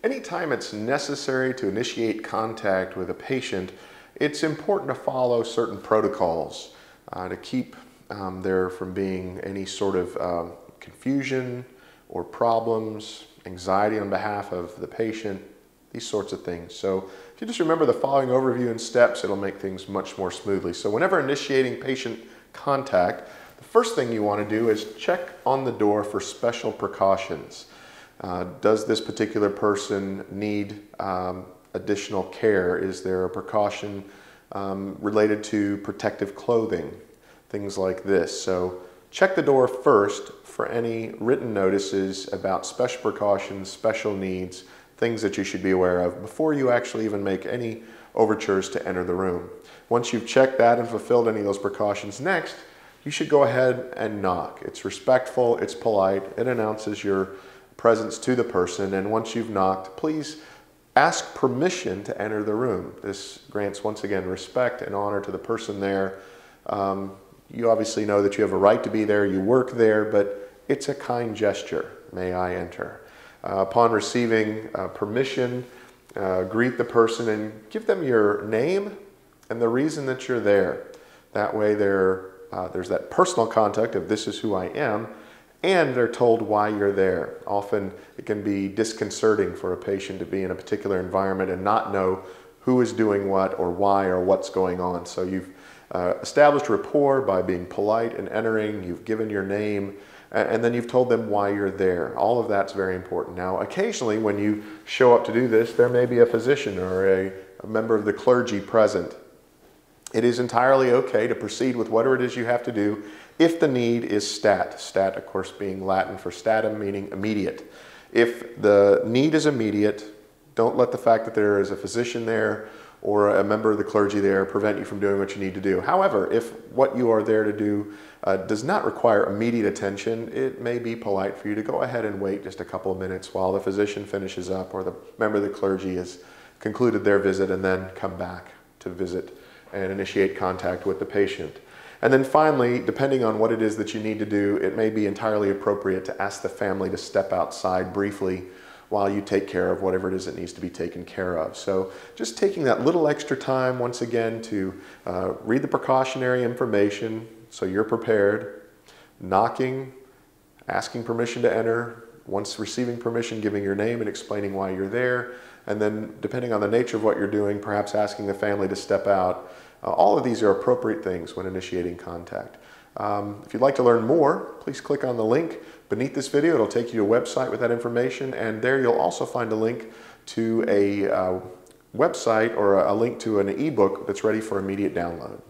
Anytime it's necessary to initiate contact with a patient, it's important to follow certain protocols to keep there from being any sort of confusion or problems, anxiety on behalf of the patient, these sorts of things. So if you just remember the following overview and steps, it'll make things much more smoothly. So whenever initiating patient contact, the first thing you want to do is check on the door for special precautions. Does this particular person need additional care? Is there a precaution related to protective clothing? Things like this. So check the door first for any written notices about special precautions, special needs, things that you should be aware of before you actually even make any overtures to enter the room. Once you've checked that and fulfilled any of those precautions, next, you should go ahead and knock. It's respectful, it's polite, it announces your presence to the person, and once you've knocked, please ask permission to enter the room. This grants, once again, respect and honor to the person there. You obviously know that you have a right to be there, you work there, but it's a kind gesture. May I enter? Upon receiving permission, greet the person and give them your name and the reason that you're there. That way there's that personal contact of this is who I am, and they're told why you're there. Often it can be disconcerting for a patient to be in a particular environment and not know who is doing what or why or what's going on. So you've established rapport by being polite and entering, you've given your name, and then you've told them why you're there. All of that's very important. Now, occasionally when you show up to do this, there may be a physician or a member of the clergy present. It is entirely okay to proceed with whatever it is you have to do if the need is stat. Stat, of course, being Latin for statum, meaning immediate. If the need is immediate, don't let the fact that there is a physician there or a member of the clergy there prevent you from doing what you need to do. However, if what you are there to do does not require immediate attention, it may be polite for you to go ahead and wait just a couple of minutes while the physician finishes up or the member of the clergy has concluded their visit, and then come back to visit and initiate contact with the patient. And then finally, depending on what it is that you need to do, it may be entirely appropriate to ask the family to step outside briefly while you take care of whatever it is that needs to be taken care of. So just taking that little extra time once again to read the precautionary information so you're prepared, knocking, asking permission to enter, once receiving permission, giving your name and explaining why you're there, and then depending on the nature of what you're doing, perhaps asking the family to step out. All of these are appropriate things when initiating contact. If you'd like to learn more, please click on the link beneath this video. It'll take you to a website with that information, and there you'll also find a link to a website or a link to an ebook that's ready for immediate download.